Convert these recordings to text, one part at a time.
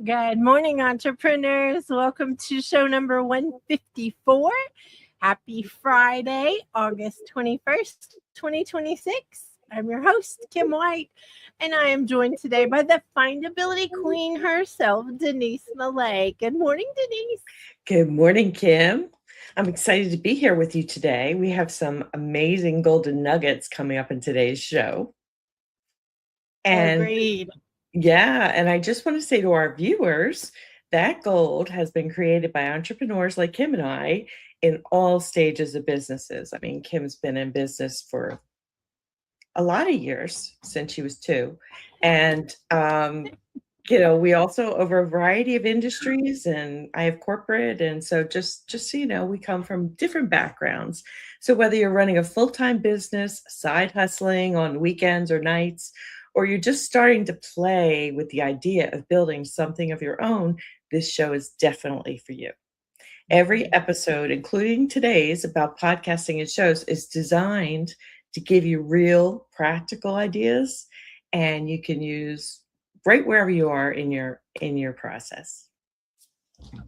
Good morning, entrepreneurs. Welcome to show number 154. Happy Friday, August 21st, 2026. I'm your host, Kim White, and I am joined today by the findability queen herself, Denise Millay. Good morning, Denise. Good morning, Kim. I'm excited to be here with you today. We have some amazing golden nuggets coming up in today's show. And Agreed. and I just want to say to our viewers that gold has been created by entrepreneurs like Kim and I in all stages of businesses. I mean, Kim's been in business for a lot of years since she was 2. And we also over a variety of industries, and I have corporate, and so just so you know, we come from different backgrounds. So whether you're running a full-time business, side hustling on weekends or nights, or you're just starting to play with the idea of building something of your own, this show is definitely for you. Every episode, including today's about podcasting and shows, is designed to give you real practical ideas, and you can use right wherever you are in your process.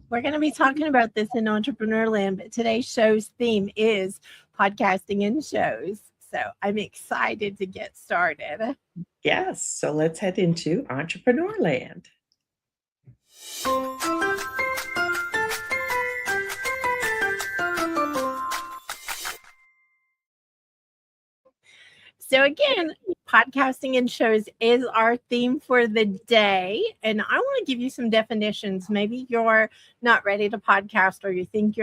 We're going to be talking about this in Entrepreneur Land, but today's show's theme is podcasting and shows. So I'm excited to get started. Yes, so let's head into Entrepreneur Land. So again, podcasting and shows is our theme for the day. And I want to give you some definitions. Maybe you're not ready to podcast, or you think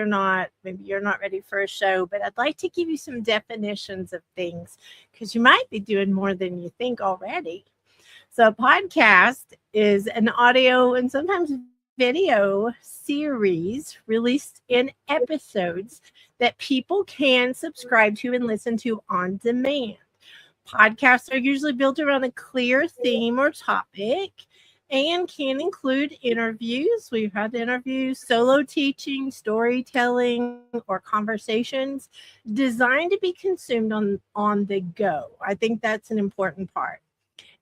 maybe you're not ready for a show, but I'd like to give you some definitions of things because you might be doing more than you think already. So a podcast is an audio and sometimes video series released in episodes that people can subscribe to and listen to on demand. Podcasts are usually built around a clear theme or topic and can include interviews. We've had interviews, solo teaching, storytelling, or conversations designed to be consumed on the go. I think that's an important part.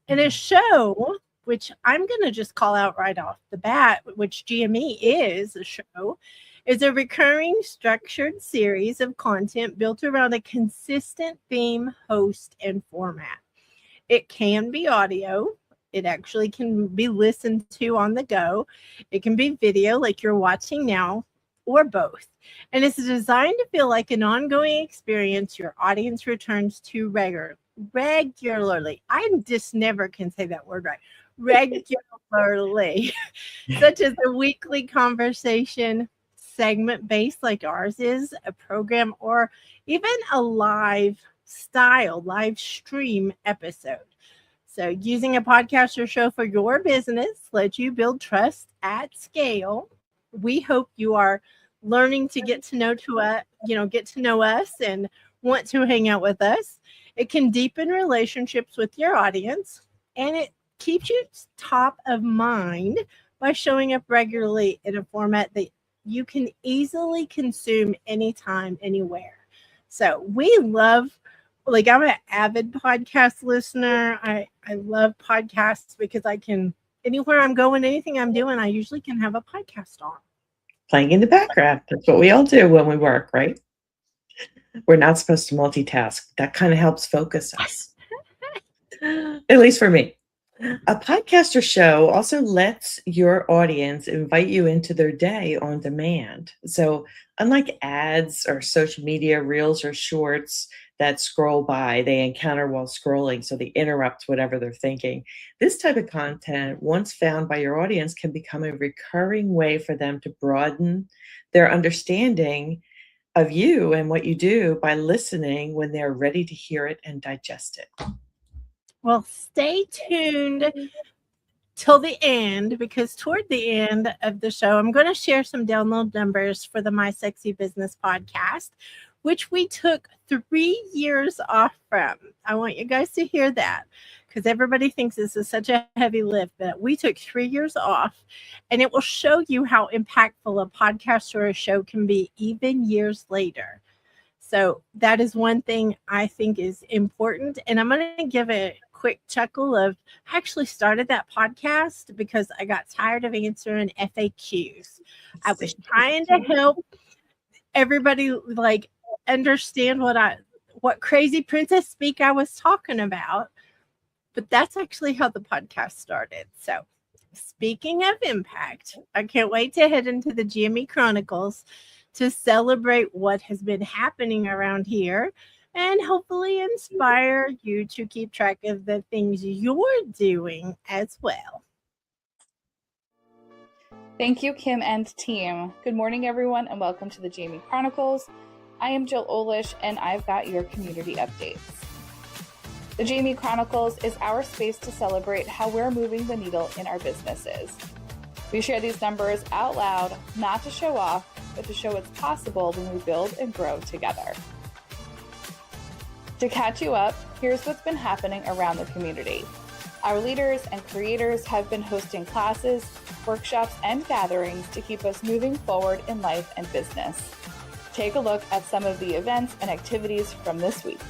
And a show, which I'm going to just call out right off the bat, which GME is a show, is a recurring structured series of content built around a consistent theme, host, and format. It can be audio. It actually can be listened to on the go. It can be video like you're watching now, or both. And it's designed to feel like an ongoing experience your audience returns to regularly. I just never can say that word right. Regularly, such as a weekly conversation segment based like ours is, a program, or even a live stream episode. So using a podcast or show for your business lets you build trust at scale. We hope you are learning to get to know us and want to hang out with us. It can deepen relationships with your audience, and it keeps you top of mind by showing up regularly in a format that you can easily consume anytime, anywhere. So we love, I'm an avid podcast listener. I love podcasts because I can, anywhere I'm going, anything I'm doing, I usually can have a podcast on. Playing in the background. That's what we all do when we work, right? We're not supposed to multitask. That kind of helps focus us. At least for me. A podcast or show also lets your audience invite you into their day on demand. So unlike ads or social media reels or shorts that scroll by, they encounter while scrolling, so they interrupt whatever they're thinking. This type of content, once found by your audience, can become a recurring way for them to broaden their understanding of you and what you do by listening when they're ready to hear it and digest it. Well, stay tuned till the end, because toward the end of the show, I'm going to share some download numbers for the My Sexy Business podcast, which we took 3 years off from. I want you guys to hear that, because everybody thinks this is such a heavy lift, but we took 3 years off, and it will show you how impactful a podcast or a show can be even years later. So that is one thing I think is important. And I'm going to give a quick chuckle of I actually started that podcast because I got tired of answering FAQs. I was trying to help everybody like understand what crazy princess speak I was talking about. But that's actually how the podcast started. So speaking of impact, I can't wait to head into the GME Chronicles to celebrate what has been happening around here and hopefully inspire you to keep track of the things you're doing as well. Thank you, Kim and team. Good morning, everyone, and welcome to the GME Chronicles. I am Jill Olish, and I've got your community updates. The GME Chronicles is our space to celebrate how we're moving the needle in our businesses. We share these numbers out loud, not to show off, but to show what's possible when we build and grow together. To catch you up, here's what's been happening around the community. Our leaders and creators have been hosting classes, workshops, and gatherings to keep us moving forward in life and business. Take a look at some of the events and activities from this week.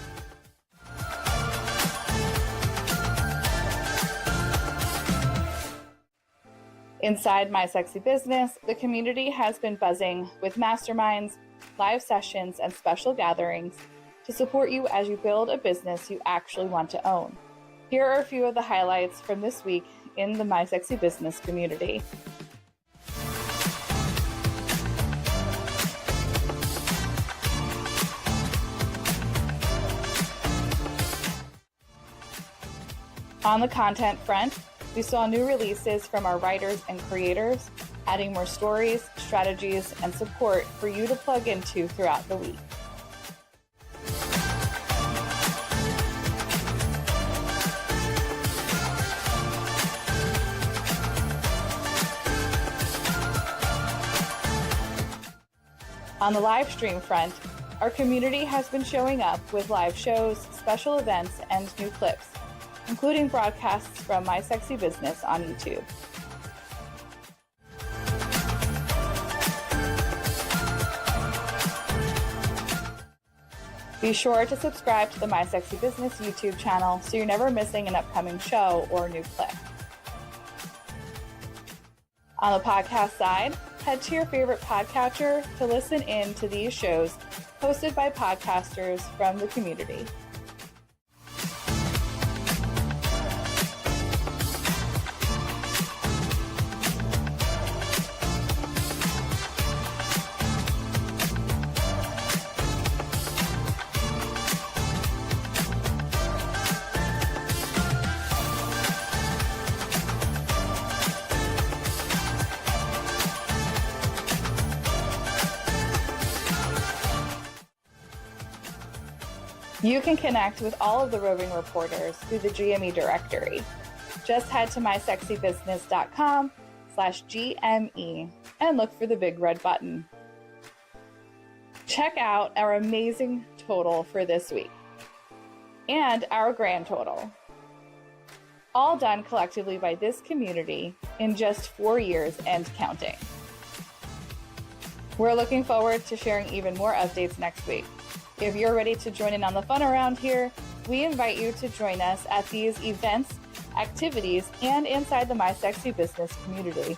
Inside My Sexy Business, the community has been buzzing with masterminds, live sessions, and special gatherings to support you as you build a business you actually want to own. Here are a few of the highlights from this week in the My Sexy Business community. On the content front, we saw new releases from our writers and creators, adding more stories, strategies, and support for you to plug into throughout the week. On the live stream front, our community has been showing up with live shows, special events, and new clips, including broadcasts from My Sexy Business on YouTube. Be sure to subscribe to the My Sexy Business YouTube channel so you're never missing an upcoming show or new clip. On the podcast side, head to your favorite podcatcher to listen in to these shows hosted by podcasters from the community. You can connect with all of the roving reporters through the GME directory. Just head to mysexybusiness.com/GME and look for the big red button. Check out our amazing total for this week and our grand total. All done collectively by this community in just 4 years and counting. We're looking forward to sharing even more updates next week. If you're ready to join in on the fun around here, we invite you to join us at these events, activities, and inside the My Sexy Business community.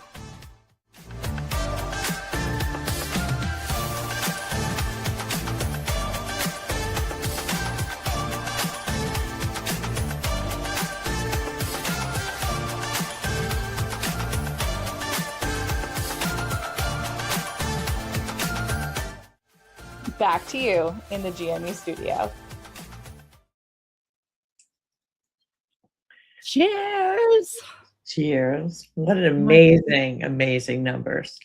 Back to you in the GME studio. Cheers. Cheers. What an amazing numbers.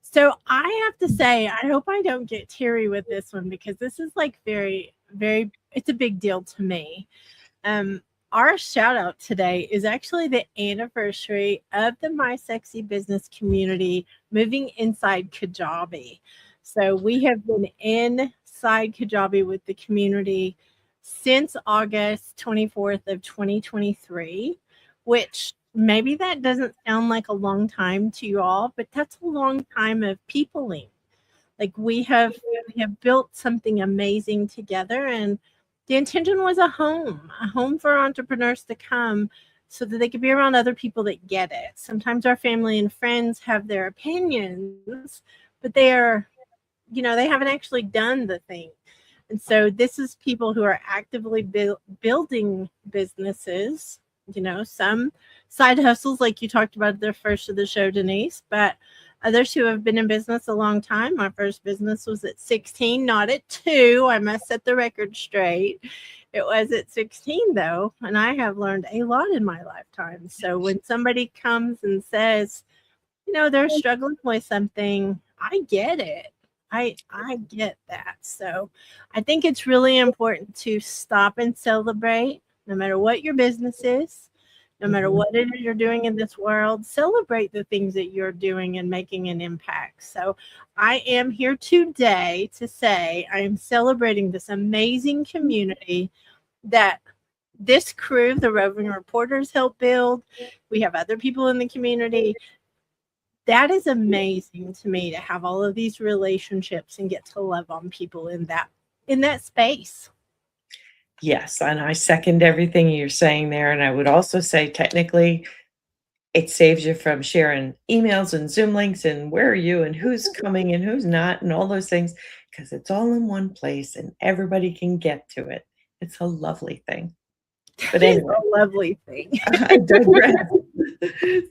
So I have to say, I hope I don't get teary with this one because this is like very, very, it's a big deal to me. Our shout out today is actually the anniversary of the My Sexy Business community moving inside Kajabi. So we have been inside Kajabi with the community since August 24th of 2023, which maybe that doesn't sound like a long time to you all, but that's a long time of peopling. Like we have built something amazing together, and The intention was a home for entrepreneurs to come so that they could be around other people that get it. Sometimes our family and friends have their opinions, but they haven't actually done the thing. And so this is people who are actively building businesses, some side hustles like you talked about at the first of the show, Denise, but others who have been in business a long time. My first business was at 16, not at 2. I must set the record straight. It was at 16, though, and I have learned a lot in my lifetime. So when somebody comes and says, they're struggling with something, I get it. I get that. So I think it's really important to stop and celebrate, no matter what your business is, no matter what it is you're doing in this world. Celebrate the things that you're doing and making an impact. So I am here today to say I am celebrating this amazing community that this crew, the Roving Reporters, help build. We have other people in the community. That is amazing to me, to have all of these relationships and get to love on people in that space. Yes, and I second everything you're saying there. And I would also say, technically, it saves you from sharing emails and Zoom links and where are you and who's coming and who's not and all those things, because it's all in one place and everybody can get to it. It's a lovely thing. But anyway, It's a lovely thing. I digress.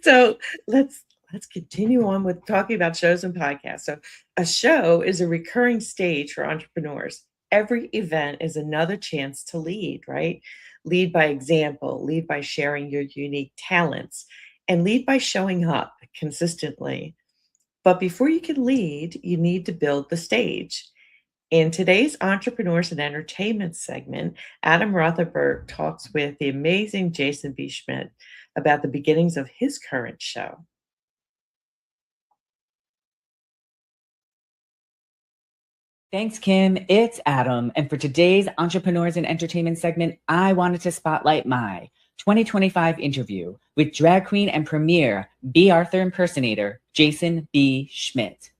So let's continue on with talking about shows and podcasts. So a show is a recurring stage for entrepreneurs. Every event is another chance to lead, right? Lead by example, lead by sharing your unique talents, and lead by showing up consistently. But before you can lead, you need to build the stage. In today's Entrepreneurs and Entertainment segment, Adam Rothenberg talks with the amazing Jason B. Schmidt about the beginnings of his current show. Thanks, Kim. It's Adam. And for today's Entrepreneurs and Entertainment segment, I wanted to spotlight my 2025 interview with drag queen and premier B. Arthur impersonator, Jason B. Schmidt.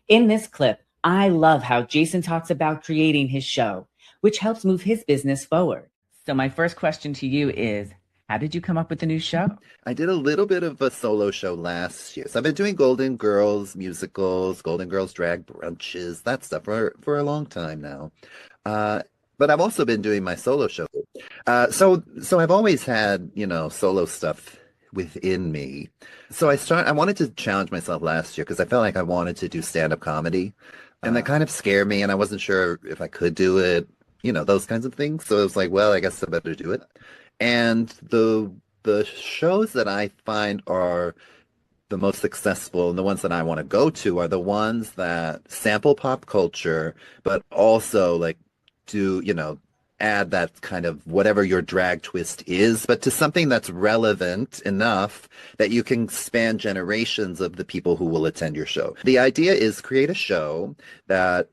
In this clip, I love how Jason talks about creating his show, which helps move his business forward. So my first question to you is, how did you come up with the new show? I did a little bit of a solo show last year. So I've been doing Golden Girls musicals, Golden Girls drag brunches, that stuff for a long time now. But I've also been doing my solo show. So I've always had, solo stuff within me. So I wanted to challenge myself last year because I felt like I wanted to do stand-up comedy. And that kind of scared me, and I wasn't sure if I could do it, those kinds of things. So I was like, well, I guess I better do it. And the shows that I find are the most successful and the ones that I want to go to are the ones that sample pop culture, but also like do, add that kind of whatever your drag twist is, but to something that's relevant enough that you can span generations of the people who will attend your show. The idea is create a show that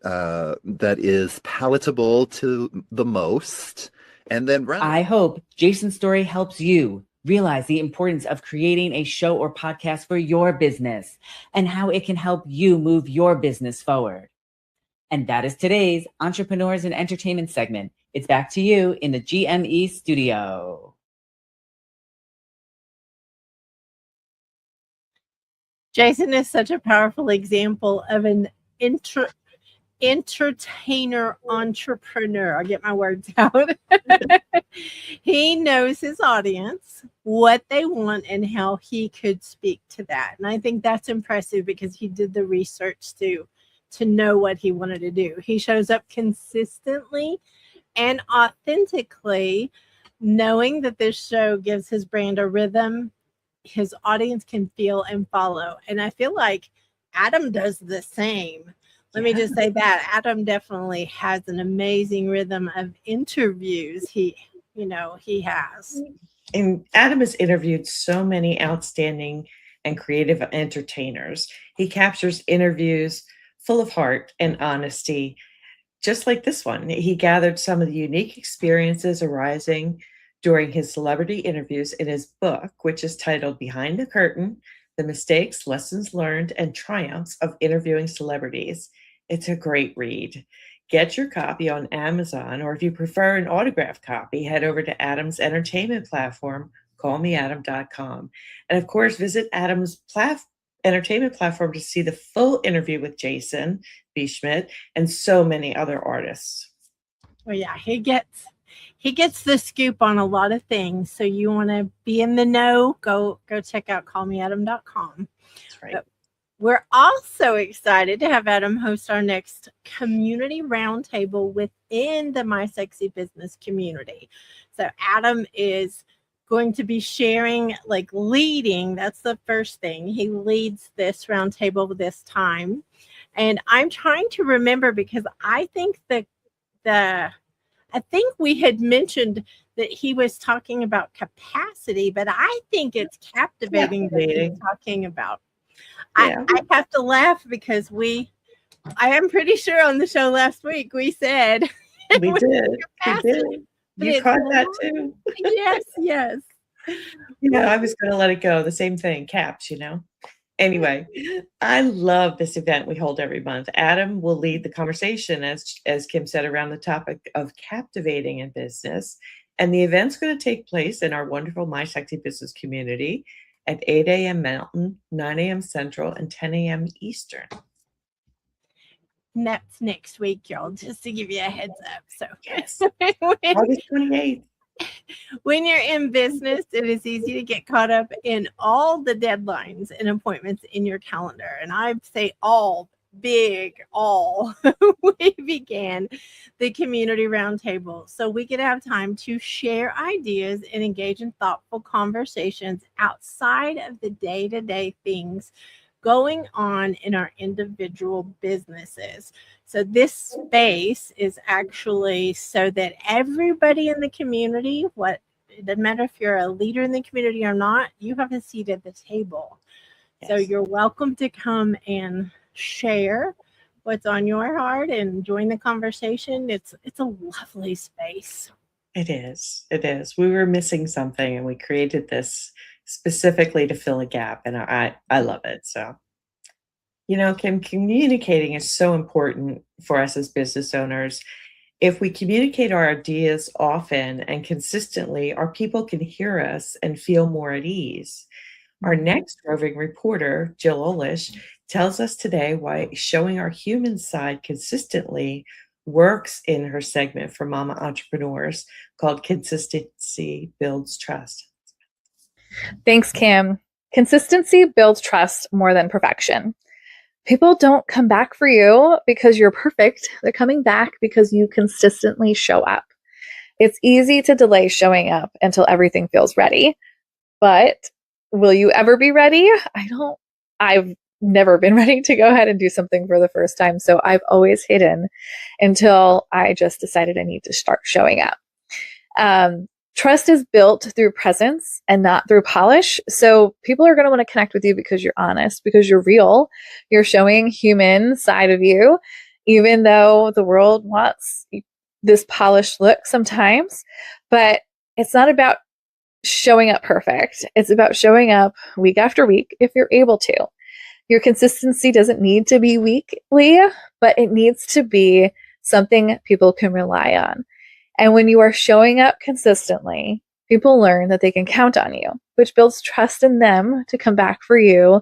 is palatable to the most. And then I hope Jason's story helps you realize the importance of creating a show or podcast for your business and how it can help you move your business forward. And that is today's Entrepreneurs and Entertainment segment. It's back to you in the GME studio. Jason is such a powerful example of an entertainer entrepreneur. I'll get my words out. He knows his audience, what they want, and how he could speak to that. And I think that's impressive because he did the research to know what he wanted to do. He shows up consistently and authentically, knowing that this show gives his brand a rhythm his audience can feel and follow. And I feel like Adam does the same. Let me just say that Adam definitely has an amazing rhythm of interviews. He has. And Adam has interviewed so many outstanding and creative entertainers. He captures interviews full of heart and honesty, just like this one. He gathered some of the unique experiences arising during his celebrity interviews in his book, which is titled Behind the Curtain: The Mistakes, Lessons Learned, and Triumphs of Interviewing Celebrities. It's a great read. Get your copy on Amazon, or if you prefer an autographed copy, head over to Adam's entertainment platform, callmeadam.com. And of course, visit Adam's entertainment platform to see the full interview with Jason B. Schmidt and so many other artists. Well, yeah, he gets the scoop on a lot of things. So you want to be in the know, go check out callmeadam.com. That's right. But we're also excited to have Adam host our next community roundtable within the My Sexy Business community. So Adam is going to be sharing, like leading. That's the first thing. He leads this roundtable this time. And I'm trying to remember, because I think I think we had mentioned that he was talking about capacity, but I think it's captivating that he's talking about. Yeah. I have to laugh because I am pretty sure on the show last week we said we did. capacity. You caught that too. Yes. I was going to let it go. The same thing, caps, Anyway, I love this event we hold every month. Adam will lead the conversation, as Kim said, around the topic of captivating in business. And the event's going to take place in our wonderful My Sexy Business community at 8 a.m. Mountain, 9 a.m. Central, and 10 a.m. Eastern. And that's next week, y'all, just to give you a heads up. So yes, August 28th. When you're in business, it is easy to get caught up in all the deadlines and appointments in your calendar. And I say all, big, all. We began the community roundtable so we could have time to share ideas and engage in thoughtful conversations outside of the day-to-day things going on in our individual businesses. So this space is actually so that everybody in the community, it doesn't matter if you're a leader in the community or not, you have a seat at the table. Yes. So you're welcome to come and share what's on your heart and join the conversation. It's a lovely space. It is. We were missing something, and we created this specifically to fill a gap, and I love it. So, Kim, communicating is so important for us as business owners. If we communicate our ideas often and consistently, our people can hear us and feel more at ease. Our next roving reporter, Jill Olish, tells us today why showing our human side consistently works in her segment for mama entrepreneurs called Consistency Builds Trust. Thanks, Kim. Consistency builds trust more than perfection. People don't come back for you because you're perfect. They're coming back because you consistently show up. It's easy to delay showing up until everything feels ready. But will you ever be ready? I've never been ready to go ahead and do something for the first time. So I've always hidden until I just decided I need to start showing up. Trust is built through presence and not through polish. So people are going to want to connect with you because you're honest, because you're real. You're showing human side of you, even though the world wants this polished look sometimes. But it's not about showing up perfect. It's about showing up week after week if you're able to. Your consistency doesn't need to be weekly, but it needs to be something people can rely on. And when you are showing up consistently, people learn that they can count on you, which builds trust in them to come back for you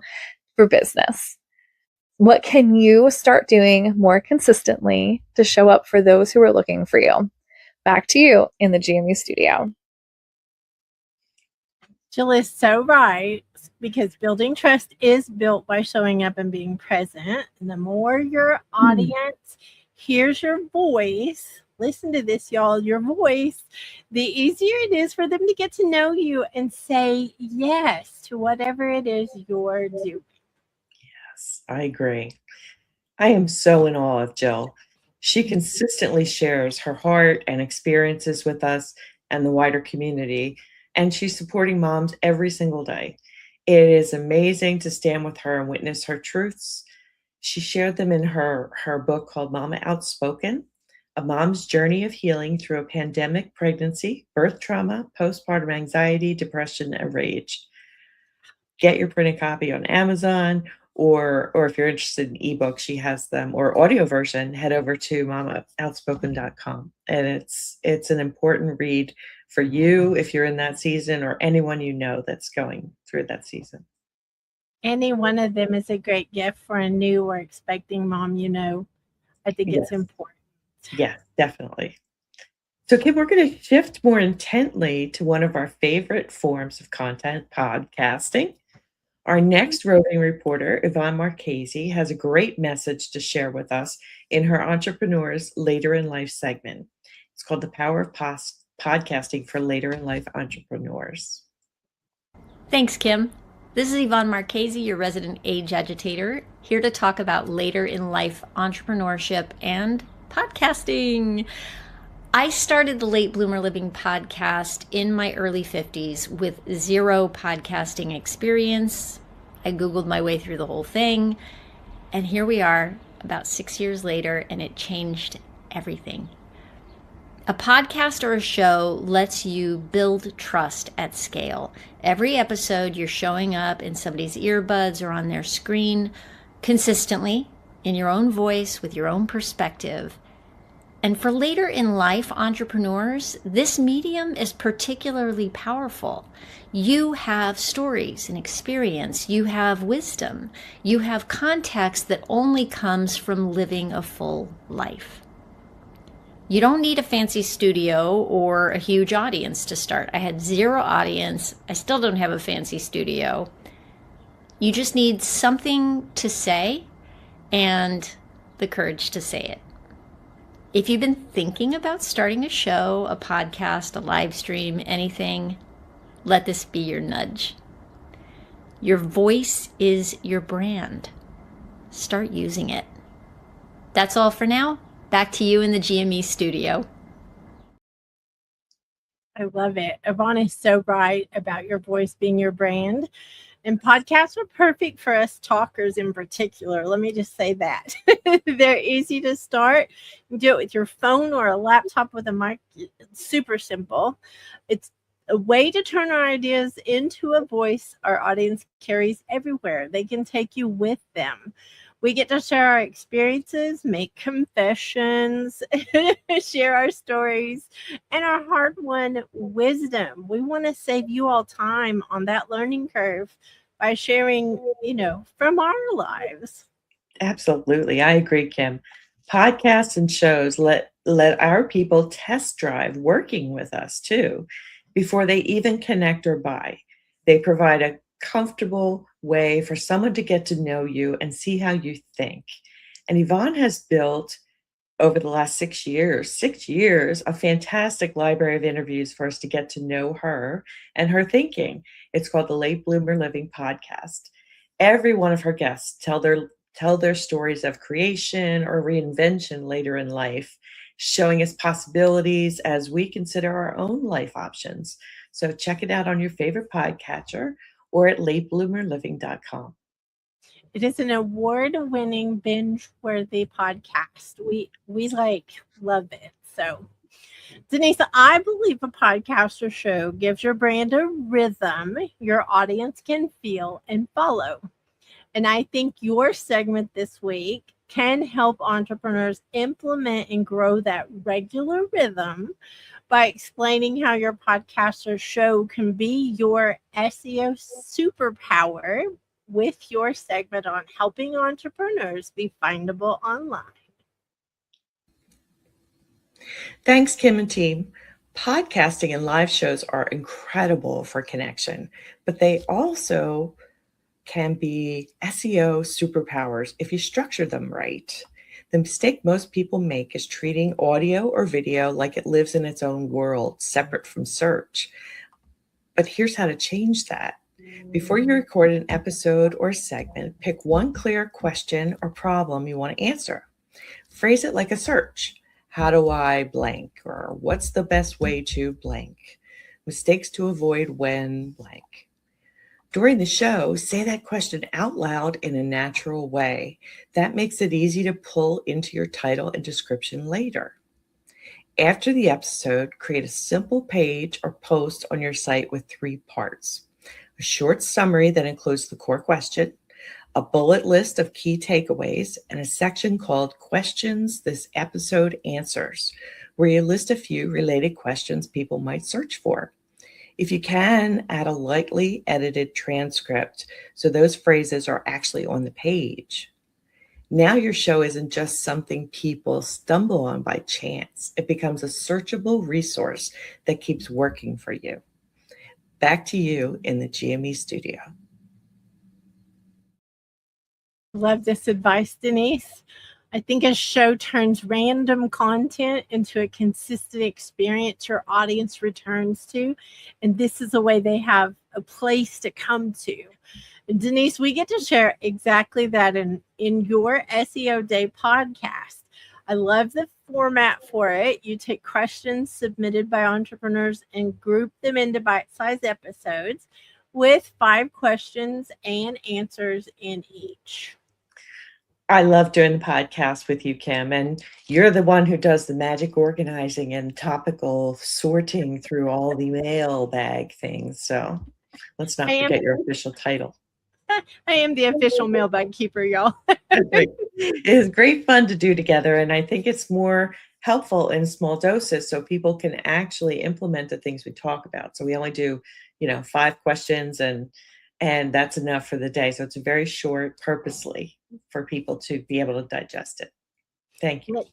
for business. What can you start doing more consistently to show up for those who are looking for you? Back to you in the GME studio. Jill is so right, because building trust is built by showing up and being present. And the more your audience hears your voice, listen to this, y'all, your voice, the easier it is for them to get to know you and say yes to whatever it is you're doing. Yes, I agree. I am so in awe of Jill. She consistently shares her heart and experiences with us and the wider community, and she's supporting moms every single day. It is amazing to stand with her and witness her truths. She shared them in her book called Mama Outspoken, A Mom's Journey of Healing Through a Pandemic Pregnancy, Birth Trauma, Postpartum Anxiety, Depression, and Rage. Get your printed copy on Amazon or if you're interested in ebooks, she has them, or audio version, head over to mamaoutspoken.com. And it's an important read for you if you're in that season, or anyone you know that's going through that season. Any one of them is a great gift for a new or expecting mom, I think it's important. Yeah, definitely. So, Kim, we're going to shift more intently to one of our favorite forms of content, podcasting. Our next roving reporter, Yvonne Marchese, has a great message to share with us in her Entrepreneurs Later in Life segment. It's called The Power of Podcasting for Later in Life Entrepreneurs. Thanks, Kim. This is Yvonne Marchese, your resident age agitator, here to talk about later in life entrepreneurship and podcasting. I started the Late Bloomer Living podcast in my early 50s with zero podcasting experience. I Googled my way through the whole thing, and here we are about 6 years later, and it changed everything. A podcast or a show lets you build trust at scale. Every episode, you're showing up in somebody's earbuds or on their screen consistently in your own voice with your own perspective. And for later in life entrepreneurs, this medium is particularly powerful. You have stories and experience. You have wisdom. You have context that only comes from living a full life. You don't need a fancy studio or a huge audience to start. I had zero audience. I still don't have a fancy studio. You just need something to say and the courage to say it. If you've been thinking about starting a show, a podcast, a live stream, anything, let this be your nudge. Your voice is your brand. Start using it. That's all for now. Back to you in the GME studio. I love it. Yvonne is so right about your voice being your brand. And podcasts are perfect for us talkers in particular. Let me just say that. They're easy to start. You do it with your phone or a laptop with a mic. It's super simple. It's a way to turn our ideas into a voice our audience carries everywhere. They can take you with them. We get to share our experiences, make confessions, share our stories, and our hard-won wisdom. We want to save you all time on that learning curve by sharing, from our lives. Absolutely. I agree, Kim. Podcasts and shows let our people test drive working with us too before they even connect or buy. They provide a comfortable way for someone to get to know you and see how you think. And Yvonne has built over the last 6 years, a fantastic library of interviews for us to get to know her and her thinking. It's called the Late Bloomer Living Podcast. Every one of her guests tell their stories of creation or reinvention later in life, showing us possibilities as we consider our own life options. So check it out on your favorite podcatcher or at latebloomerliving.com. It is an award-winning, binge-worthy podcast. We love it. So, Denise, I believe a podcast or show gives your brand a rhythm your audience can feel and follow. And I think your segment this week can help entrepreneurs implement and grow that regular rhythm by explaining how your podcast or show can be your SEO superpower with your segment on helping entrepreneurs be findable online. Thanks, Kim and team. Podcasting and live shows are incredible for connection, but they also can be SEO superpowers if you structure them right. The mistake most people make is treating audio or video like it lives in its own world, separate from search. But here's how to change that. Before you record an episode or segment, pick one clear question or problem you want to answer. Phrase it like a search. How do I blank? Or what's the best way to blank? Mistakes to avoid when blank. During the show, say that question out loud in a natural way. That makes it easy to pull into your title and description later. After the episode, create a simple page or post on your site with 3 parts. A short summary that includes the core question, a bullet list of key takeaways, and a section called Questions This Episode Answers, where you list a few related questions people might search for. If you can, add a lightly edited transcript so those phrases are actually on the page. Now your show isn't just something people stumble on by chance. It becomes a searchable resource that keeps working for you. Back to you in the GME studio. Love this advice, Denise. I think a show turns random content into a consistent experience your audience returns to. And this is a way they have a place to come to. And Denise, we get to share exactly that in your SEO Day podcast. I love the format for it. You take questions submitted by entrepreneurs and group them into bite-sized episodes with 5 questions and answers in each. I love doing the podcast with you, Kim, and you're the one who does the magic organizing and topical sorting through all the mailbag things. So let's not forget your official title. I am the official mailbag keeper, y'all. It is great fun to do together, and I think it's more helpful in small doses so people can actually implement the things we talk about. So we only do, 5 questions and that's enough for the day. So it's very short purposely for people to be able to digest it. Thank you.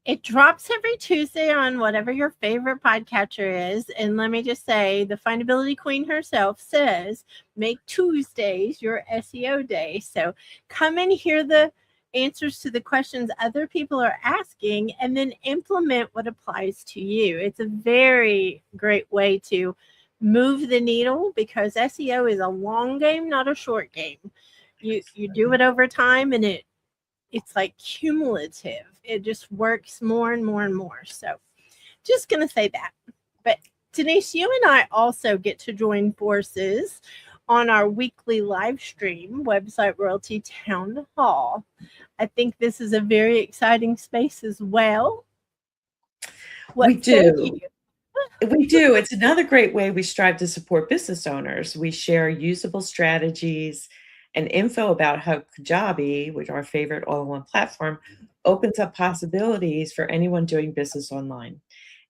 It drops every Tuesday on whatever your favorite podcatcher is. And let me just say, the findability queen herself says, make Tuesdays your SEO day. So come and hear the answers to the questions other people are asking and then implement what applies to you. It's a very great way to move the needle because SEO is a long game, not a short game. You do it over time and it's like cumulative. It just works more and more and more. So just going to say that. But Denise, you and I also get to join forces on our weekly live stream, Website Royalty Town Hall. I think this is a very exciting space as well. We do. We do. It's another great way we strive to support business owners. We share usable strategies and info about how Kajabi, which is our favorite all-in-one platform, opens up possibilities for anyone doing business online.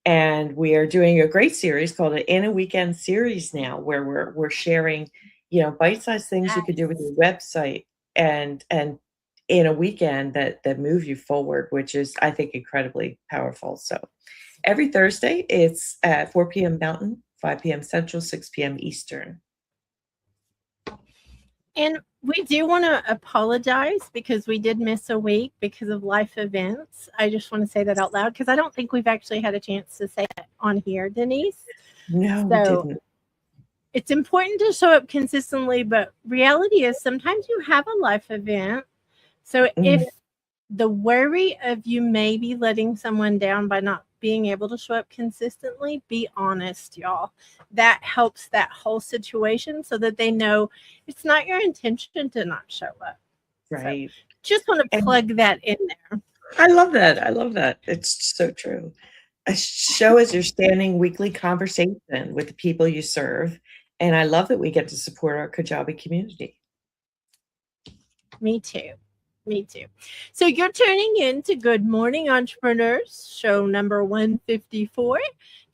And we are doing a great series called an In a Weekend series now, where we're sharing, bite-sized things you could do with your website and in a weekend that move you forward, which is, I think, incredibly powerful. So every Thursday, it's at 4 p.m. Mountain, 5 p.m. Central, 6 p.m. Eastern. And we do want to apologize because we did miss a week because of life events. I just want to say that out loud because I don't think we've actually had a chance to say it on here, Denise. No, we didn't. It's important to show up consistently, but reality is sometimes you have a life event. So if the worry of you maybe letting someone down by not being able to show up consistently, be honest, y'all. That helps that whole situation so that they know it's not your intention to not show up. Right. So just want to plug that in there. I love that. It's so true. A show is your standing weekly conversation with the people you serve. And I love that we get to support our Kajabi community. Me too. So you're tuning in to Good Morning Entrepreneurs, show number 154.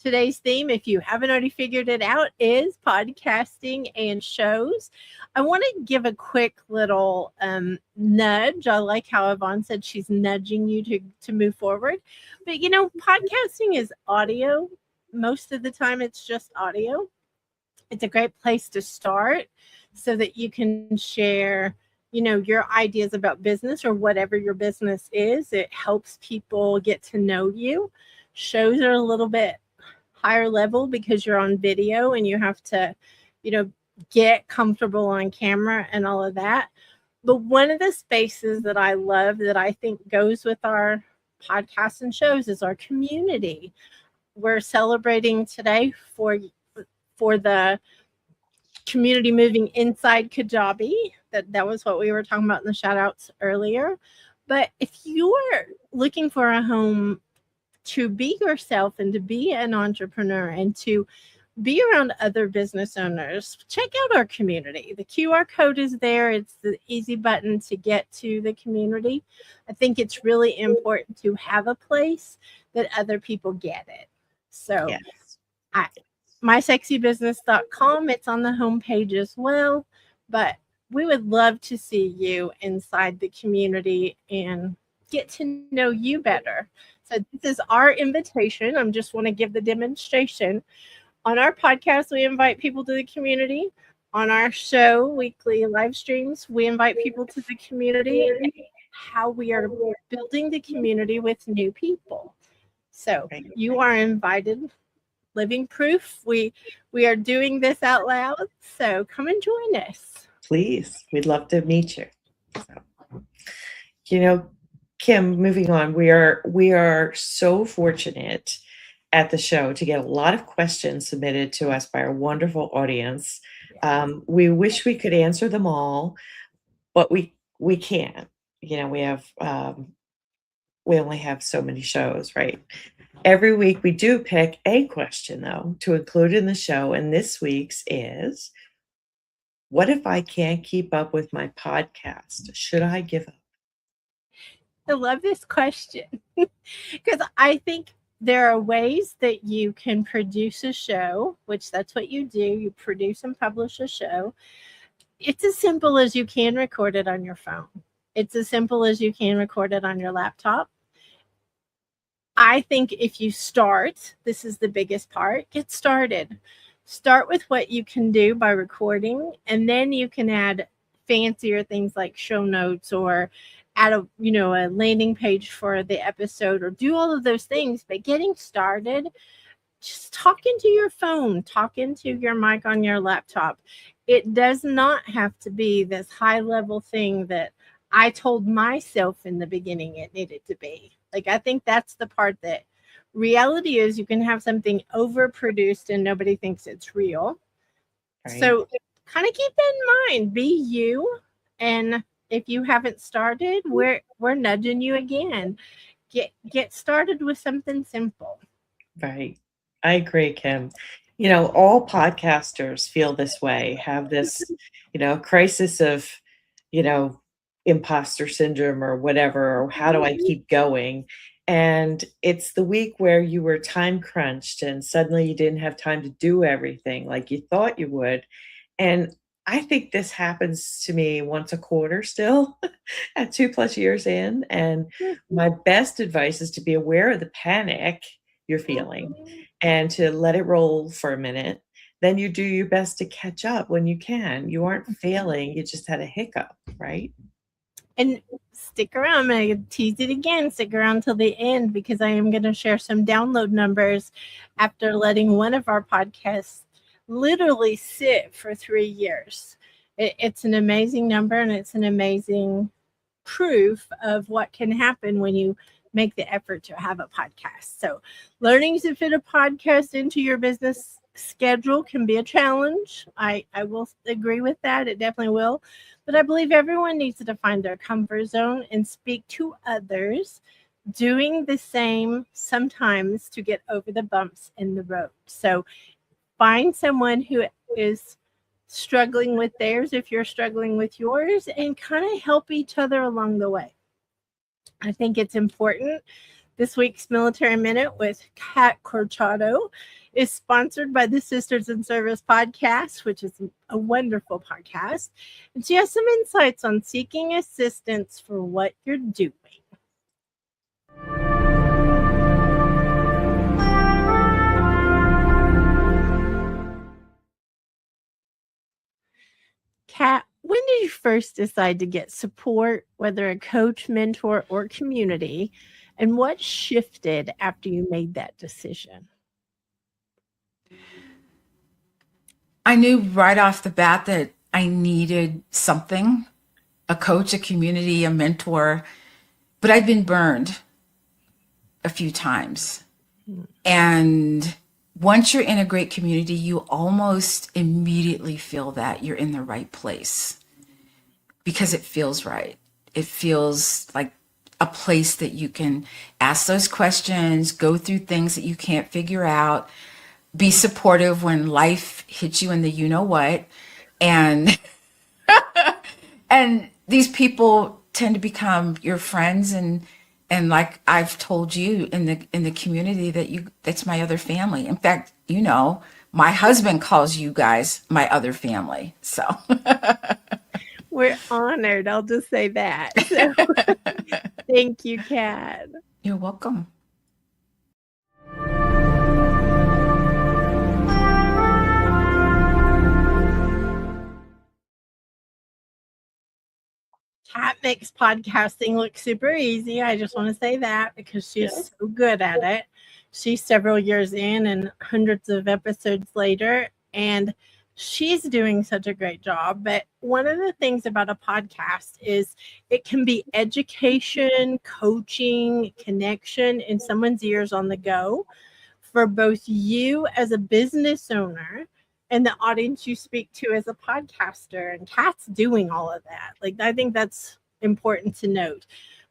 Today's theme, if you haven't already figured it out, is podcasting and shows. I want to give a quick little nudge. I like how Yvonne said she's nudging you to move forward. But, podcasting is audio. Most of the time, it's just audio. It's a great place to start so that you can share your ideas about business or whatever your business is. It helps people get to know you. Shows are a little bit higher level because you're on video and you have to, get comfortable on camera and all of that. But one of the spaces that I love that I think goes with our podcasts and shows is our community. We're celebrating today for the community moving inside Kajabi. That was what we were talking about in the shout outs earlier. But if you're looking for a home to be yourself and to be an entrepreneur and to be around other business owners. Check out our community. The QR code is there. It's the easy button to get to the community. I think it's really important to have a place that other people get it. So Yes. mysexybusiness.com, it's on the homepage as well. But we would love to see you inside the community and get to know you better. So this is our invitation. I just want to give the demonstration. On our podcast, we invite people to the community. On our show, weekly live streams, we invite people to the community and how we are building the community with new people. So you are invited. Living proof. We are doing this out loud. So come and join us. Please. We'd love to meet you. So, Kim, moving on, we are so fortunate at the show to get a lot of questions submitted to us by our wonderful audience. We wish we could answer them all, but we can't. We only have so many shows, right? Every week we do pick a question, though, to include in the show, and this week's is, what if I can't keep up with my podcast? Should I give up? I love this question because I think there are ways that you can produce a show, which that's what you do. You produce and publish a show. It's as simple as you can record it on your phone. It's as simple as you can record it on your laptop. I think if you start, this is the biggest part, get started. Start with what you can do by recording, and then you can add fancier things like show notes or add a landing page for the episode or do all of those things. But getting started, just talk into your phone, talk into your mic on your laptop. It does not have to be this high level thing that I told myself in the beginning it needed to be. Like, I think that's the part that reality is you can have something overproduced and nobody thinks it's real. Right. So kind of keep that in mind. Be you. And if you haven't started, we're nudging you again. Get started with something simple. Right. I agree, Kim. All podcasters feel this way, have this, crisis of, imposter syndrome or whatever, or how do I keep going? And it's the week where you were time crunched and suddenly you didn't have time to do everything like you thought you would. And I think this happens to me once a quarter still at 2+ years in. And my best advice is to be aware of the panic you're feeling and to let it roll for a minute. Then you do your best to catch up when you can. You aren't failing. You just had a hiccup, right? And stick around. I'm going to tease it again. Stick around till the end because I am going to share some download numbers after letting one of our podcasts literally sit for 3 years. It's an amazing number, and it's an amazing proof of what can happen when you make the effort to have a podcast. So learning to fit a podcast into your business schedule can be a challenge. I will agree with that. It definitely will. But I believe everyone needs to find their comfort zone and speak to others doing the same sometimes to get over the bumps in the road. So find someone who is struggling with theirs if you're struggling with yours, and kind of help each other along the way. I think it's important. This week's Military Minute with Kat Corchado is sponsored by the Sisters in Service podcast, which is a wonderful podcast. And she has some insights on seeking assistance for what you're doing. Kat, when did you first decide to get support, whether a coach, mentor, or community, and what shifted after you made that decision? I knew right off the bat that I needed something, a coach, a community, a mentor, but I'd been burned a few times. And once you're in a great community, you almost immediately feel that you're in the right place because it feels right. It feels like a place that you can ask those questions, go through things that you can't figure out, be supportive when life hits you in the you know what, and and these people tend to become your friends, and like I've told you in the community that's my other family. In fact, my husband calls you guys my other family. So We're honored. I'll just say that. So thank you, Kat. you're welcome. Kat makes podcasting look super easy. I just want to say that because she's so good at it. She's several years in and hundreds of episodes later, and she's doing such a great job. But one of the things about a podcast is it can be education, coaching, connection in someone's ears on the go for both you as a business owner and the audience you speak to as a podcaster. And Kat's doing all of that. Like, I think that's important to note.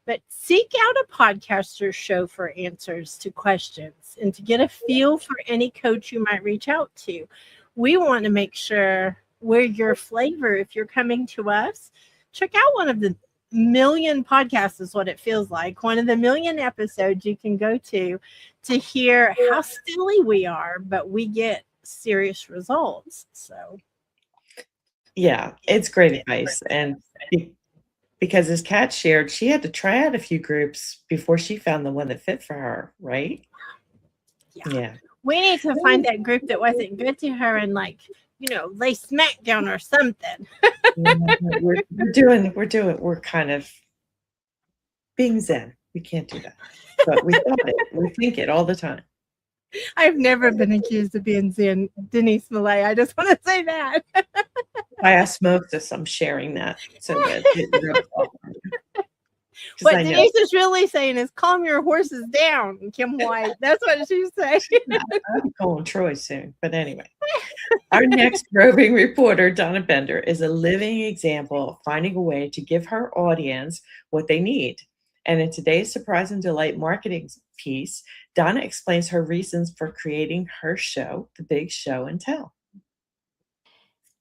But seek out a podcaster show for answers to questions and to get a feel for any coach you might reach out to. We want to make sure we're your flavor. If you're coming to us, check out one of the million podcasts is what it feels like. One of the million episodes you can go to hear how silly we are, but we get serious results. So Yeah, it's great advice. And because as Kat shared, she had to try out a few groups before she found the one that fit for her, right? Yeah. We need to find that group that wasn't good to her and lay smack down or something. We're kind of being zen. We can't do that. But we thought it. We think it all the time. I've never been accused of being zen, Denise Millay. I just want to say that. By osmosis, I'm sharing that. So that what Denise is really saying is calm your horses down, Kim White. That's what she's saying. I'll be calling Troy soon. But anyway, our next roving reporter, Donna Bender, is a living example of finding a way to give her audience what they need. And in today's Surprise and Delight marketing piece, Donna explains her reasons for creating her show, The Big Show and Tell.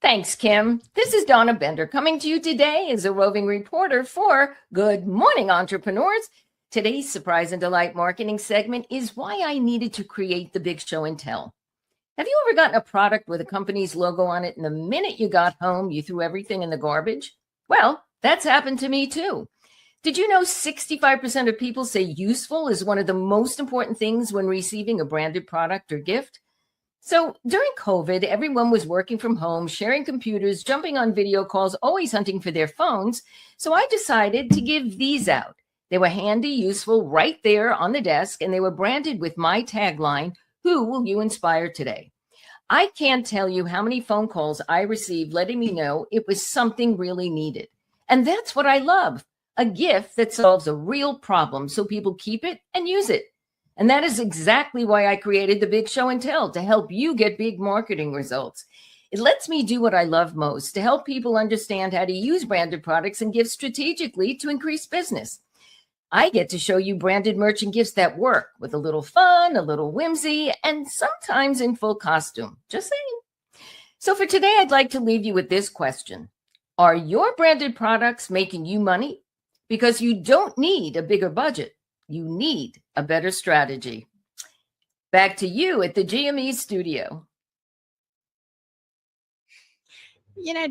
Thanks, Kim. This is Donna Bender coming to you today as a roving reporter for Good Morning Entrepreneurs. Today's Surprise and Delight marketing segment is why I needed to create The Big Show and Tell. Have you ever gotten a product with a company's logo on it and the minute you got home, you threw everything in the garbage? Well, that's happened to me too. Did you know 65% of people say useful is one of the most important things when receiving a branded product or gift? So during COVID, everyone was working from home, sharing computers, jumping on video calls, always hunting for their phones. So I decided to give these out. They were handy, useful, right there on the desk, and they were branded with my tagline, "Who will you inspire today?" I can't tell you how many phone calls I received letting me know it was something really needed. And that's what I love. A gift that solves a real problem so people keep it and use it. And that is exactly why I created The Big Show and Tell, to help you get big marketing results. It lets me do what I love most, to help people understand how to use branded products and gifts strategically to increase business. I get to show you branded merch and gifts that work with a little fun, a little whimsy, and sometimes in full costume. Just saying. So for today, I'd like to leave you with this question. Are your branded products making you money? Because you don't need a bigger budget. You need a better strategy. Back to you at the GME studio.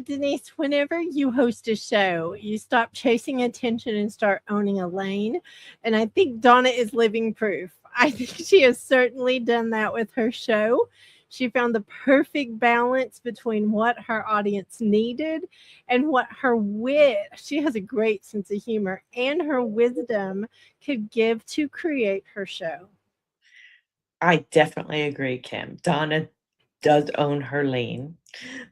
Denise, whenever you host a show, you stop chasing attention and start owning a lane. And I think Donna is living proof. I think she has certainly done that with her show. She found the perfect balance between what her audience needed and what her wit, she has a great sense of humor, and her wisdom could give to create her show. I definitely agree, Kim. Donna does own her lane.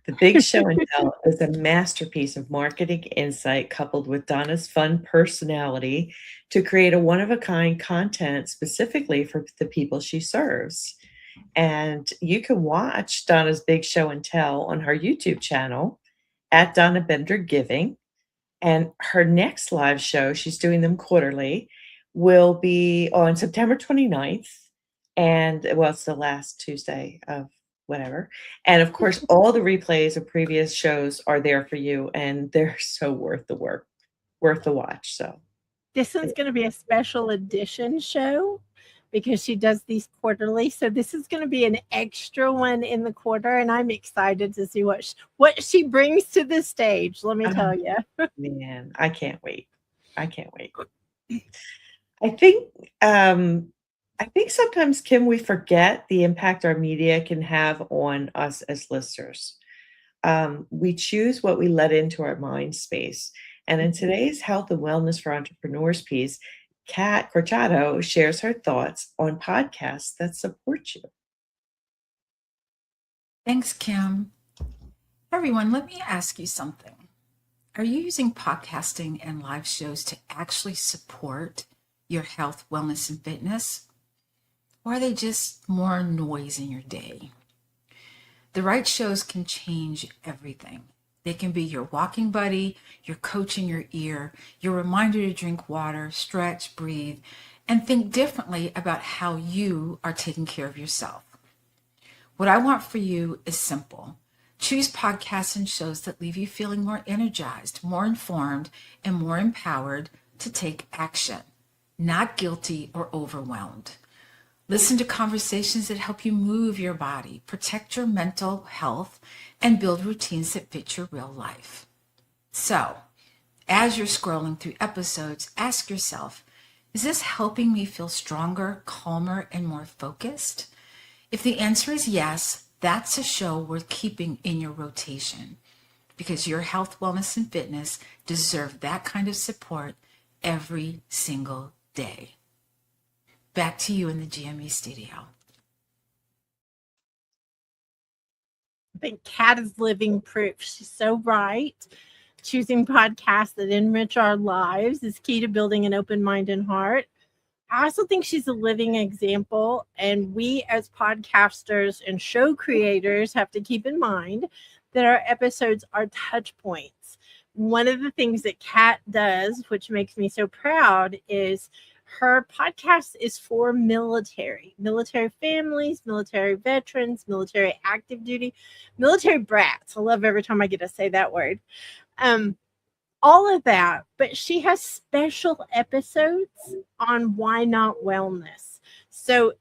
The Big Show and Tell is a masterpiece of marketing insight coupled with Donna's fun personality to create a one-of-a-kind content specifically for the people she serves. And you can watch Donna's Big Show and Tell on her YouTube channel at Donna Bender Giving. And her next live show, she's doing them quarterly, will be on September 29th And well, it's the last Tuesday of whatever. And of course, all the replays of previous shows are there for you, and they're so worth the work, worth the watch. So This one's going to be a special edition show because she does these quarterly. So this is going to be an extra one in the quarter, and I'm excited to see what she brings to the stage. Let me tell you. Man, I can't wait. I can't wait. I think sometimes, Kim, we forget the impact our media can have on us as listeners. We choose what we let into our mind space. And in today's Health and Wellness for Entrepreneurs piece, Kat Corchado shares her thoughts on podcasts that support you. Thanks, Kim. Everyone, let me ask you something. Are you using podcasting and live shows to actually support your health, wellness, and fitness? Or are they just more noise in your day? The right shows can change everything. They can be your walking buddy, your coach in your ear, your reminder to drink water, stretch, breathe, and think differently about how you are taking care of yourself. What I want for you is simple. Choose podcasts and shows that leave you feeling more energized, more informed, and more empowered to take action, not guilty or overwhelmed. Listen to conversations that help you move your body, protect your mental health, and build routines that fit your real life. So, as you're scrolling through episodes, ask yourself, is this helping me feel stronger, calmer, and more focused? If the answer is yes, that's a show worth keeping in your rotation because your health, wellness, and fitness deserve that kind of support every single day. Back to you in the GME studio. I think Kat is living proof. She's so right. Choosing podcasts that enrich our lives is key to building an open mind and heart. I also think she's a living example, and we as podcasters and show creators have to keep in mind that our episodes are touch points. One of the things that Kat does, which makes me so proud, is her podcast is for military families, military veterans, military active duty, military brats. I love every time I get to say that word. All of that, but she has special episodes on why not wellness. So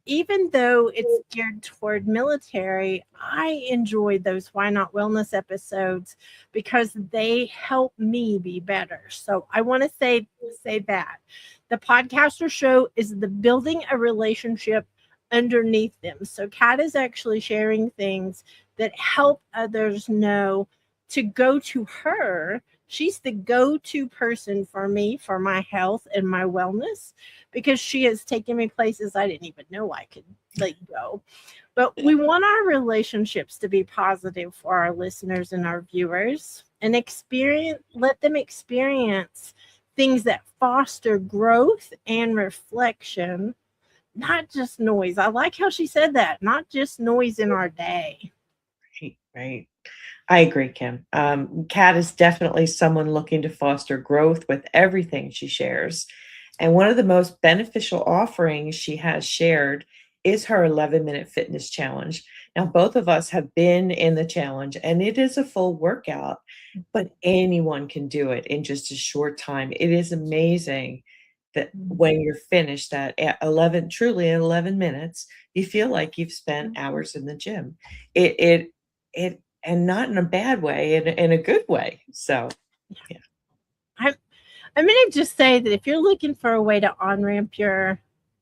even though it's geared toward military, I enjoy those why not wellness episodes because they help me be better. So I want to say that the podcaster show is the building a relationship underneath them. So Kat is actually sharing things that help others know to go to her. She's the go-to person for me, for my health and my wellness, because she has taken me places I didn't even know I could go. But we want our relationships to be positive for our listeners and our viewers, and let them experience things that foster growth and reflection, not just noise. I like how she said that, not just noise in our day. Right. I agree, Kim. Kat is definitely someone looking to foster growth with everything she shares. And one of the most beneficial offerings she has shared is her 11-minute fitness challenge. Now, both of us have been in the challenge, and it is a full workout, but anyone can do it in just a short time. It is amazing that when you're finished that at 11 minutes, you feel like you've spent hours in the gym. It and not in a bad way, in a good way. So, yeah. I'm going to just say that if you're looking for a way to on-ramp your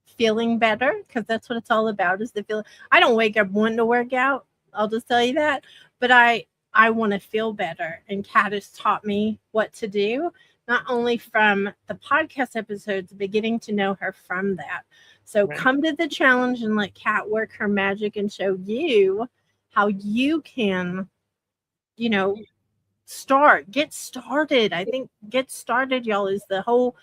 feeling better, because that's what it's all about, is the feeling. I don't wake up wanting to work out. I'll just tell you that. But I want to feel better. And Kat has taught me what to do, not only from the podcast episodes, but getting to know her from that. So Come to the challenge and let Kat work her magic and show you how you can, get started. I think get started, y'all, is the whole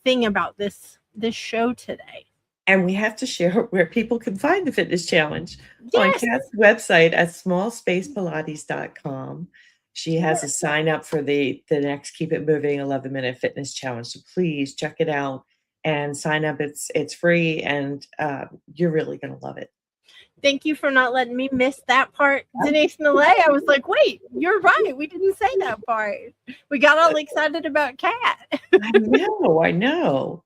thing about this show today. And we have to share where people can find the fitness challenge on Yes. Kat's website at smallspacepilates.com. She has a sign up for the next Keep It Moving 11-minute fitness challenge. So please check it out and sign up. It's free, and you're really going to love it. Thank you for not letting me miss that part, Denise Nalay. I was like, wait, you're right. We didn't say that part. We got all excited about Kat. I know.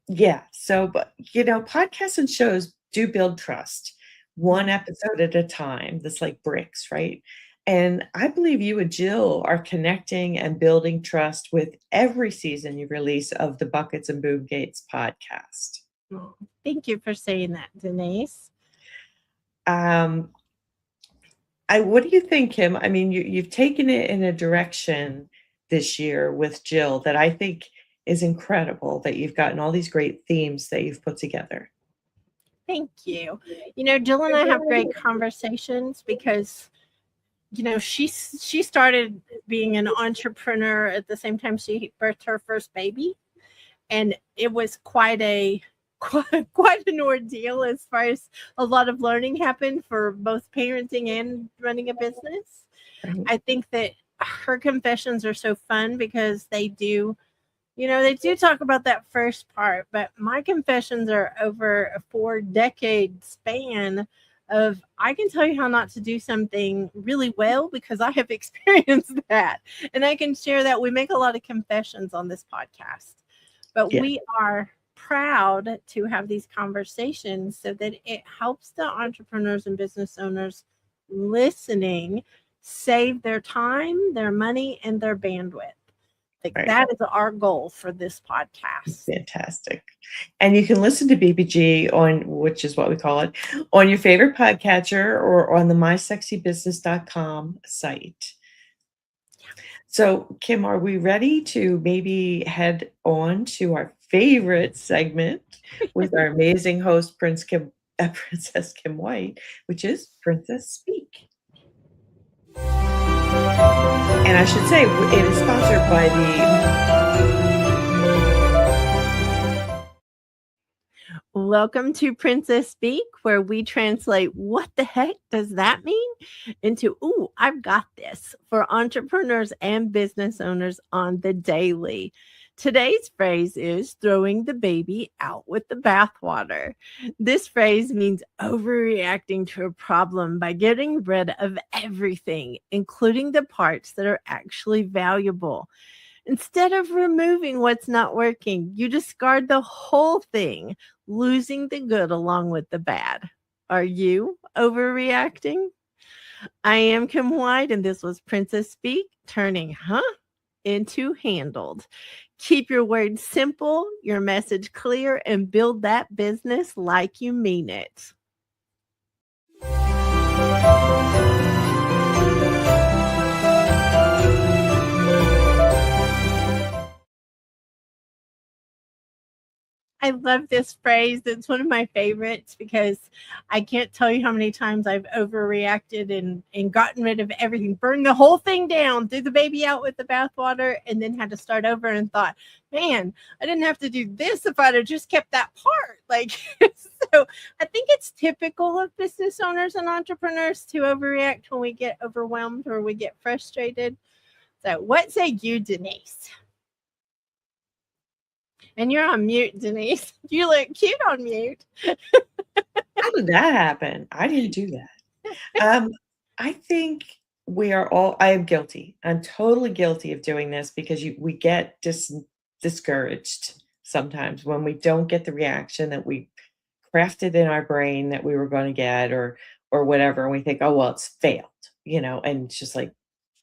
Yeah. So, but podcasts and shows do build trust one episode at a time. That's like bricks, right? And I believe you and Jill are connecting and building trust with every season you release of the Buckets and Boom Gates podcast. Oh, thank you for saying that, Denise. What do you think, Kim? I mean, you've taken it in a direction this year with Jill that I think is incredible, that you've gotten all these great themes that you've put together. Thank you. Jill and I have great conversations because, she started being an entrepreneur at the same time she birthed her first baby. And it was quite an ordeal as far as a lot of learning happened for both parenting and running a business. Right. I think that her confessions are so fun because they do talk about that first part, but my confessions are over a 4-decade span of I can tell you how not to do something really well because I have experienced that. And I can share that. We make a lot of confessions on this podcast, but we are proud to have these conversations so that it helps the entrepreneurs and business owners listening save their time, their money, and their bandwidth. Right. That is our goal for this podcast. Fantastic. And you can listen to BBG on, which is what we call it, on your favorite podcatcher or on the mysexybusiness.com site. So, Kim, are we ready to maybe head on to our favorite segment with our amazing host, Princess Kim White, which is Princess Speak? And I should say, it is sponsored by Welcome to Princess Speak, where we translate what the heck does that mean into, ooh, I've got this, for entrepreneurs and business owners on the daily. Today's phrase is throwing the baby out with the bathwater. This phrase means overreacting to a problem by getting rid of everything, including the parts that are actually valuable. Instead of removing what's not working, you discard the whole thing, losing the good along with the bad. Are you overreacting? I am Kim White, and this was Princess Speak, turning into handled. Keep your words simple, your message clear, and build that business like you mean it. I love this phrase. It's one of my favorites because I can't tell you how many times I've overreacted and gotten rid of everything, burned the whole thing down, threw the baby out with the bathwater, and then had to start over and thought, man, I didn't have to do this if I'd have just kept that part. So I think it's typical of business owners and entrepreneurs to overreact when we get overwhelmed or we get frustrated. So what say you, Denise? And you're on mute, Denise. You look cute on mute. How did that happen? I didn't do that. I think I am guilty. I'm totally guilty of doing this because we get discouraged sometimes when we don't get the reaction that we crafted in our brain that we were going to get or whatever. And we think, oh, well, it's failed, and it's just like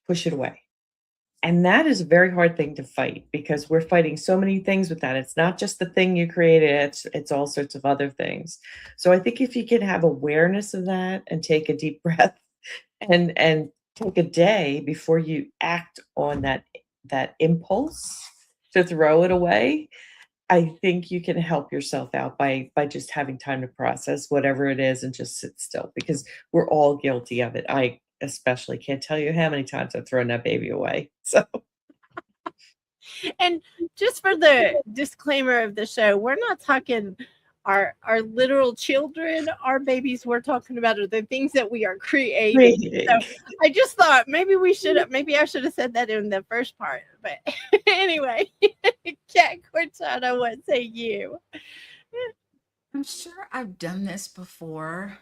push it away. And that is a very hard thing to fight because we're fighting so many things with that. It's not just the thing you created, it's all sorts of other things. So I think if you can have awareness of that and take a deep breath and take a day before you act on that impulse to throw it away, I think you can help yourself out by just having time to process whatever it is and just sit still because we're all guilty of it. I especially can't tell you how many times I've thrown that baby away. So, and just for the disclaimer of the show, we're not talking our literal children, our babies. We're talking about are the things that we are creating. So I just thought maybe I should have said that in the first part. But anyway, Kat, Chana, what say you? I'm sure I've done this before,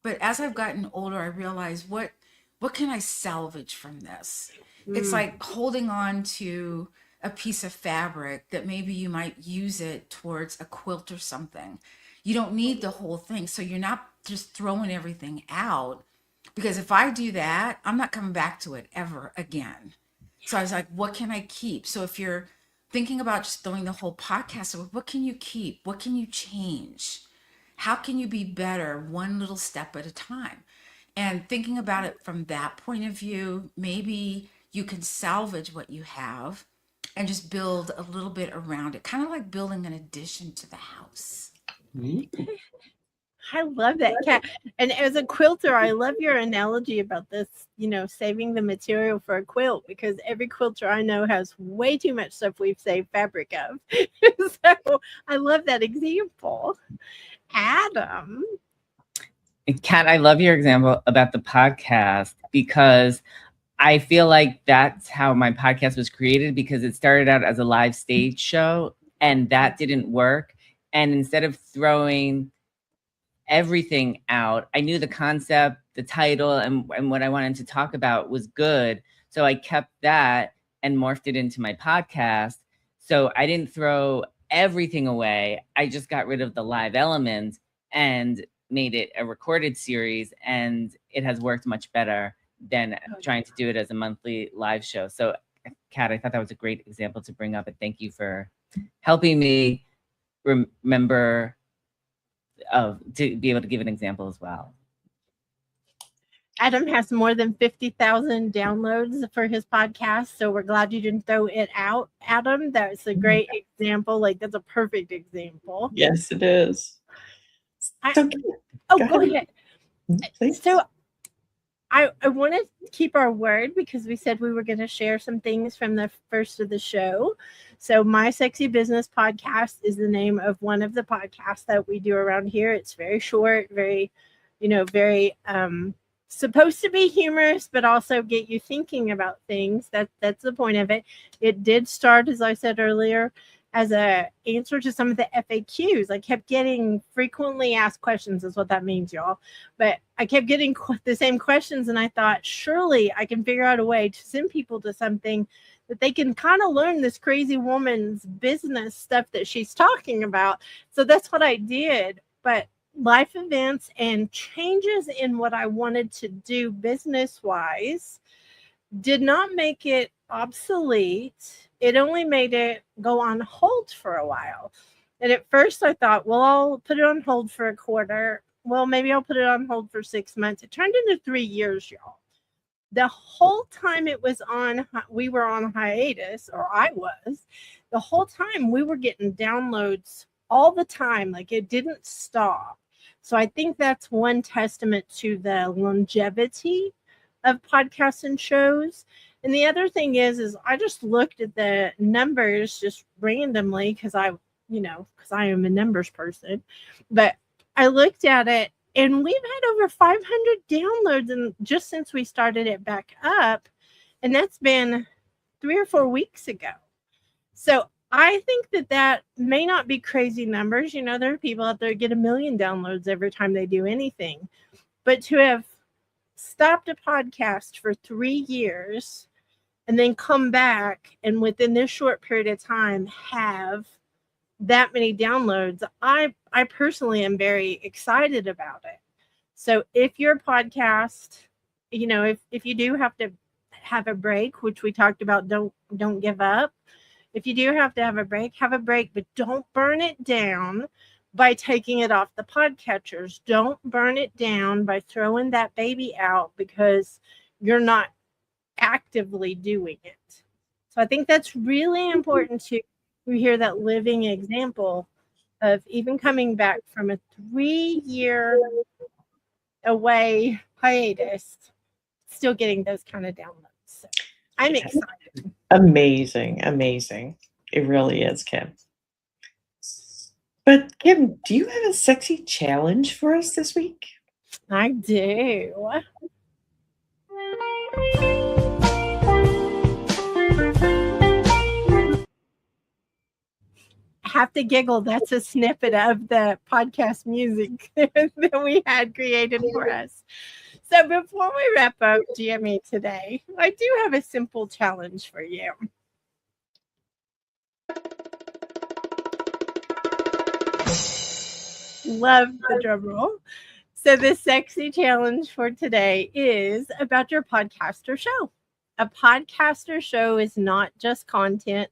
but as I've gotten older, I realize what can I salvage from this? It's like holding on to a piece of fabric that maybe you might use it towards a quilt or something. You don't need the whole thing, so you're not just throwing everything out, because if I do that, I'm not coming back to it ever again. So I was like, what can I keep? So if you're thinking about just throwing the whole podcast away, what can you keep? What can you change? How can you be better one little step at a time? And thinking about it from that point of view, maybe you can salvage what you have and just build a little bit around it, kind of like building an addition to the house. I love that, Kat. And as a quilter, I love your analogy about this, saving the material for a quilt, because every quilter I know has way too much stuff we've saved fabric of. So I love that example. Adam. Kat, I love your example about the podcast, because I feel like that's how my podcast was created, because it started out as a live stage show and that didn't work. And instead of throwing everything out, I knew the concept, the title, and what I wanted to talk about was good. So I kept that and morphed it into my podcast. So I didn't throw everything away. I just got rid of the live element and made it a recorded series, and it has worked much better than trying to do it as a monthly live show. So Kat, I thought that was a great example to bring up, and thank you for helping me remember to be able to give an example as well. Adam has more than 50,000 downloads for his podcast, so we're glad you didn't throw it out, Adam. That's a great example. Like, that's a perfect example. Yes, it is. Go ahead. Please. So I want to keep our word, because we said we were going to share some things from the first of the show. So My Sexy Business Podcast is the name of one of the podcasts that we do around here. It's very short, very supposed to be humorous, but also get you thinking about things. That's the point of it. It did start, as I said earlier, as a answer to some of the FAQs. I kept getting frequently asked questions, is what that means, y'all. But I kept getting the same questions, and I thought, surely I can figure out a way to send people to something that they can kind of learn this crazy woman's business stuff that she's talking about. So that's what I did. But life events and changes in what I wanted to do business-wise did not make it obsolete. It only made it go on hold for a while. And at first I thought, well, I'll put it on hold for a quarter. Well, maybe I'll put it on hold for 6 months. It turned into 3 years, y'all. The whole time we were on hiatus, or I was, the whole time we were getting downloads all the time. Like, it didn't stop. So I think that's one testament to the longevity of podcasts and shows. And the other thing is I just looked at the numbers just randomly, because I am a numbers person. But I looked at it, and we've had over 500 downloads just since we started it back up. And that's been 3 or 4 weeks ago. So I think that may not be crazy numbers. There are people out there who get 1 million downloads every time they do anything. But to have stopped a podcast for 3 years and then come back and within this short period of time have that many downloads, I personally am very excited about it. So if your podcast, if you do have to have a break, which we talked about, don't give up. If you do have to have a break, but don't burn it down by taking it off the podcatchers. Don't burn it down by throwing that baby out because you're not actively doing it. So I think that's really important to hear that living example of even coming back from a 3-year away hiatus, still getting those kind of downloads. So I'm excited. Amazing. It really is, Kim. But Kim, do you have a sexy challenge for us this week? I do. have to giggle. That's a snippet of the podcast music that we had created for us. So before we wrap up GME today, I do have a simple challenge for you. Love the drum roll. So the sexy challenge for today is about your podcaster show. A podcaster show is not just content.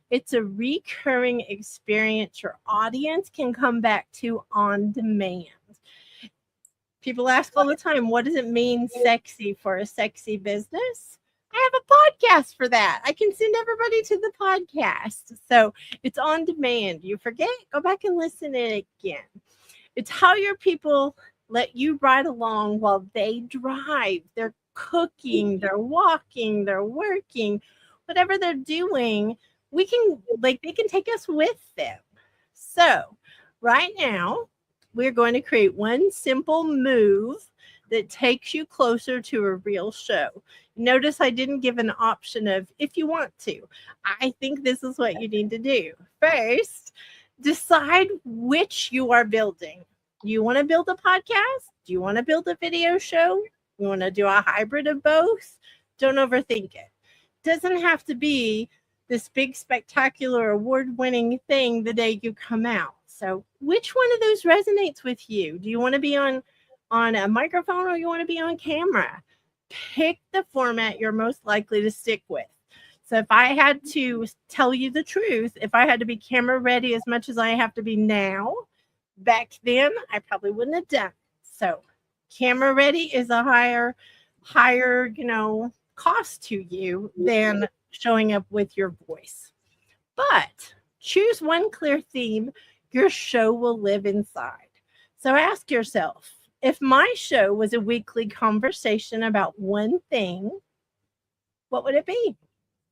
It's a recurring experience your audience can come back to on demand. People ask all the time, what does it mean sexy for a sexy business? I have a podcast for that. I can send everybody to the podcast. So it's on demand. You forget, go back and listen to it again. It's how your people let you ride along while they drive. They're cooking, they're walking, they're working, whatever they're doing, they can take us with them. So right now, we're going to create one simple move that takes you closer to a real show. Notice I didn't give an option of if you want to. I think this is what you need to do. First, decide which you are building. Do you want to build a podcast? Do you want to build a video show? You want to do a hybrid of both? Don't overthink it. Doesn't have to be this big, spectacular, award-winning thing the day you come out. So which one of those resonates with you? Do you want to be on a microphone or you want to be on camera? Pick the format you're most likely to stick with. So if I had to tell you the truth, if I had to be camera ready as much as I have to be now, back then I probably wouldn't have done it. So camera ready is a higher, cost to you than showing up with your voice. But choose one clear theme your show will live inside. So ask yourself, if my show was a weekly conversation about one thing, what would it be?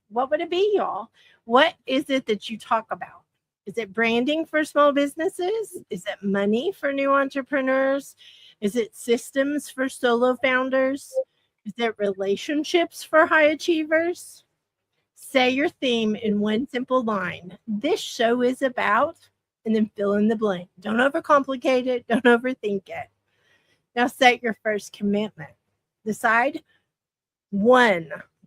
What would it be, y'all? What is it that you talk about? Is it branding for small businesses? Is it money for new entrepreneurs? Is it systems for solo founders? Is it relationships for high achievers? Say your theme in one simple line. This show is about, and then fill in the blank. Don't overcomplicate it. Don't overthink it. Now set your first commitment. Decide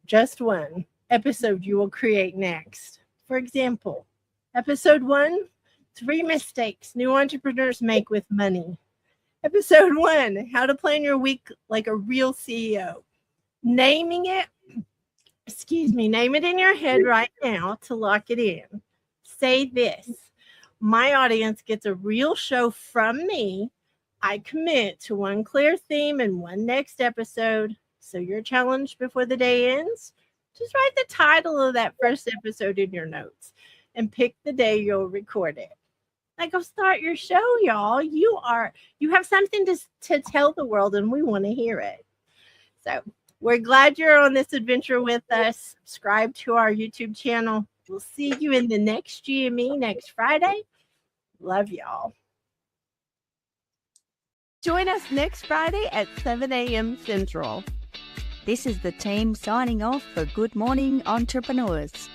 just one episode you will create next. For example, episode 1, 3 mistakes new entrepreneurs make with money. Episode 1, how to plan your week like a real CEO. Name it in your head right now to lock it in. Say this: my audience gets a real show from me. I commit to one clear theme and one next episode. So your challenge before the day ends, just write the title of that first episode in your notes and pick the day you'll record it. Like, go start your show, y'all. You have something to tell the world, and we want to hear it. So we're glad you're on this adventure with us. Subscribe to our YouTube channel. We'll see you in the next GME next Friday. Love y'all. Join us next Friday at 7 a.m. Central. This is the team signing off for Good Morning Entrepreneurs.